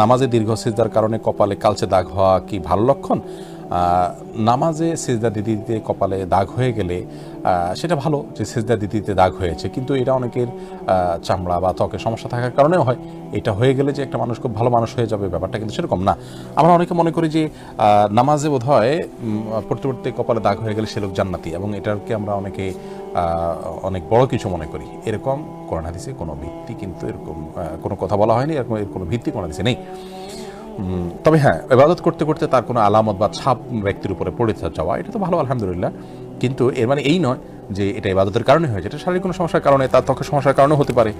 নামাজে দীর্ঘ সিজদার কারণে কপালে কালচে দাগ হওয়া কি ভালো লক্ষণ? নামাজে সিজদা দিতে দিতে কপালে দাগ হয়ে গেলে সেটা ভালো যে সিজদা দিতে দিতে দাগ হয়েছে, কিন্তু এটা অনেকের চামড়া বা ত্বকের সমস্যা থাকার কারণেও হয়। এটা হয়ে গেলে যে একটা মানুষ খুব ভালো মানুষ হয়ে যাবে, ব্যাপারটা কিন্তু সেরকম না। আমরা অনেকে মনে করি যে নামাজে বোধ হয় পড়তে পড়তে কপালে দাগ হয়ে গেলে সে লোক জান্নাতি, এবং এটাকে আমরা অনেকে অনেক বড় কিছু মনে করি। এরকম কোরআন হাদিসে কোনো ভিত্তি কিন্তু এরকম কোনো কথা বলা হয়নি, এরকম এর কোনো ভিত্তি কোরআন হাদিসে নেই। তবে হ্যাঁ, ইবাদত করতে করতে তার কোনো আলামত বা ছাপ ব্যক্তির উপরে পড়ে যাওয়া, এটা তো ভালো, আলহামদুলিল্লাহ। কিন্তু এর মানে এই নয় যে এটা ইবাদতের কারণে হয়েছে, এটা শারীরিক কোনো সমস্যার কারণে, তার ত্বকের সমস্যার কারণেও হতে পারে।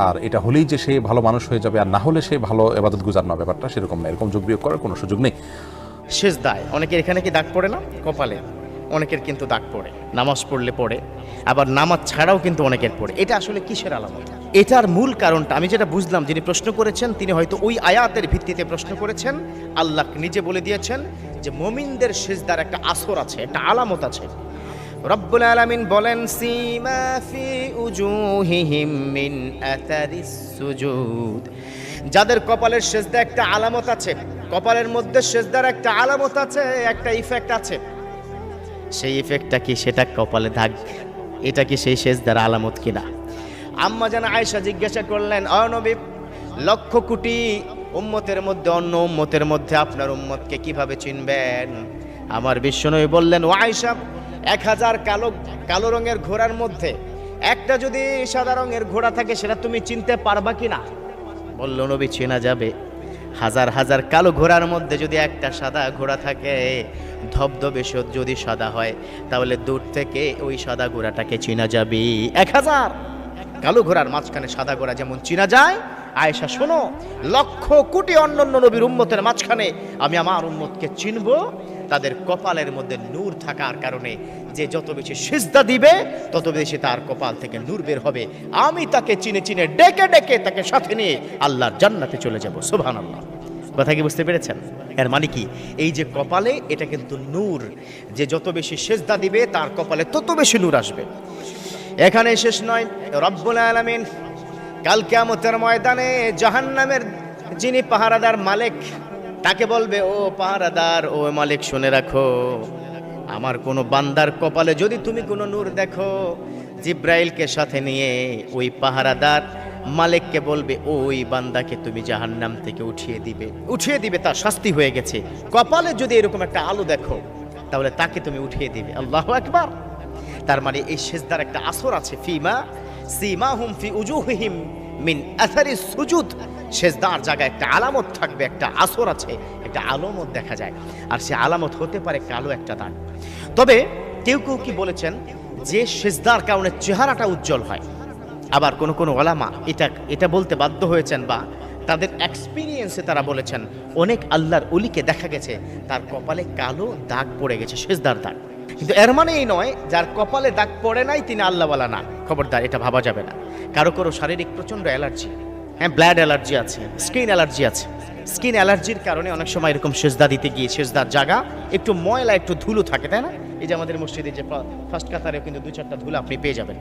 আর এটা হলেই যে সে ভালো মানুষ হয়ে যাবে, আর না হলে সে ভালো ইবাদত গুজার না, ব্যাপারটা সেরকম না। এরকম যোগ বিয়োগ করার কোনো সুযোগ নেই। সেজদায় অনেকের এখানে কি দাগ পড়ে না কপালে? অনেকের কিন্তু দাগ পড়ে, নামাজ পড়লে পড়ে, আবার নামাজ ছাড়াও কিন্তু অনেকের পড়ে। এটা আসলে কিসের আলামত? এটার মূল কারণটা আমি যেটা বুঝলাম, যিনি প্রশ্ন করেছেন তিনি হয়তো ওই আয়াতের ভিত্তিতে প্রশ্ন করেছেন। আল্লাহ নিজে বলে দিয়েছেন যে মুমিনদের সিজদার একটা আসর আছে, একটা আলামত আছে। রব্বুল আলামিন বলেন, সীমা ফি উজুহিহিম মিন আতারিস সুজুদ। যাদের কপালের সিজদা একটা আলামত আছে, কপালের মধ্যে সিজদার একটা আলামত আছে, একটা ইফেক্ট আছে। সেই ইফেক্টটা কি? সেটা কপালে দাগ। এটা কি সেই সিজদার আলামত কিনা? আম্মা জান আয়েশা জিজ্ঞাসা করলেন, ও নবী, লক্ষ কোটি উম্মতের মধ্যে অন্য উম্মতের মধ্যে আপনার উম্মতকে কিভাবে চিনবেন? আমার বিশ্বনবী বললেন, ও আয়েশা, 1000 কালো রঙের ঘোড়ার মধ্যে একটা যদি সাদা রঙের ঘোড়া থাকে, সেটা তুমি চিনতে পারবা কিনা? বলল, নবী, চেনা যাবে। হাজার হাজার কালো ঘোড়ার মধ্যে যদি একটা সাদা ঘোড়া থাকে, ধবধবে যদি সাদা হয়, তাহলে দূর থেকে ওই সাদা ঘোড়াটাকে চেনা যাবে। 1000 কালো ঘোড়ার মাঝখানে সাদা ঘোড়া যেমন চেনা যায়, আয়েশা শোনো, লক্ষ কোটি অন্যান্য নবীর উম্মতের মাঝখানে আমি আমার উম্মতকে চিনব তাদের কপালের মধ্যে নূর থাকার কারণে। যে যত বেশি সিজদা দিবে তত বেশি তার কপাল থেকে নূর বের হবে। আমি তাকে চিনে চিনে ডেকে ডেকে তাকে সাথে নিয়ে আল্লাহর জান্নাতে চলে যাব। সুবহানাল্লাহ। কথা কি বুঝতে পেরেছেন? এর মানে কি? এই যে কপালে, এটা কিন্তু নূর। যে যত বেশি সিজদা দিবে তার কপালে তত বেশি নূর আসবে। এখানে শেষ নয়, রব্বুল আলামিন কাল কিয়ামতের ময়দানে জাহান্নামের যিনি পাহারাদার মালিক, তাকে বলবে, ও পাহারাদার, ও মালিক, শুনে রাখো, আমার কোনো বান্দার কপালে যদি তুমি কোনো নূর দেখো, জিব্রাইলকে সাথে নিয়ে ওই পাহারাদার মালিককে বলবে, ওই বান্দাকে তুমি জাহান্নাম থেকে উঠিয়ে দিবে, তার শাস্তি হয়ে গেছে। কপালে যদি এরকম একটা আলো দেখো, তাহলে তাকে তুমি উঠিয়ে দিবে। আল্লাহু আকবার। তার মানে এই সিজদার একটা আসর আছে। সীমাহুম ফি উজুহিহিম মিন আথারিস সুজুদ। সিজদার জায়গায় একটা আলামত থাকবে, একটা আসর আছে, একটা আলামত দেখা যায়। আর সে আলামত হতে পারে কালো একটা দাগ। তবে কেউ কেউ কি বলেছেন যে সিজদার কারণে চেহারাটা উজ্জ্বল হয়। আবার কোন কোন ওলামা এটা বলতে বাধ্য হয়েছেন, বা তাদের এক্সপিরিয়েন্সে তারা বলেছেন, অনেক আল্লাহর ওলিকে দেখা গেছে তার কপালে কালো দাগ পড়ে গেছে, সিজদার দাগ। কিন্তু এর মানে এই নয় যার কপালে দাগ পড়ে নাই তিনি আল্লাহওয়ালা না। খবরদার, এটা ভাবা যাবে না। কারো কারো শারীরিক প্রচণ্ড অ্যালার্জি, হ্যাঁ, ব্লাড অ্যালার্জি আছে, স্কিন অ্যালার্জি আছে। স্কিন অ্যালার্জির কারণে অনেক সময় এরকম সিজদা দিতে গিয়ে সিজদার জায়গা একটু ময়লা, একটু ধুলো থাকে, তাই না? এই যে আমাদের মসজিদে যে ফার্স্ট কাতারেও কিন্তু 2-4টা ধুলো আপনি পেয়ে যাবেন।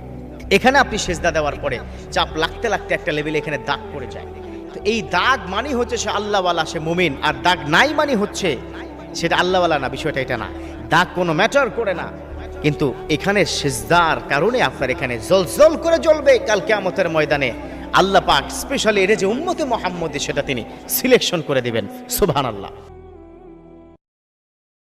এখানে আপনি সিজদা দেওয়ার পরে চাপ লাগতে লাগতে একটা লেভেলে এখানে দাগ পড়ে যায়। তো এই দাগ মানে হচ্ছে সে আল্লাহওয়ালা, সে মুমিন। আর দাগ নাই মানে হচ্ছে সেটা আল্লাহওয়ালা না। বিষয়টা এটা না, দাগ কোনো ম্যাটার করে না। কিন্তু এখানে সিজদার কারণে আপনার এখানে জলজল করে জ্বলবে কাল কিয়ামতের ময়দানে। আল্লাহ পাক স্পেশালি এটা যে উম্মতে মুহাম্মদী, সেটা তিনি সিলেকশন করে দিবেন। সুবহানাল্লাহ।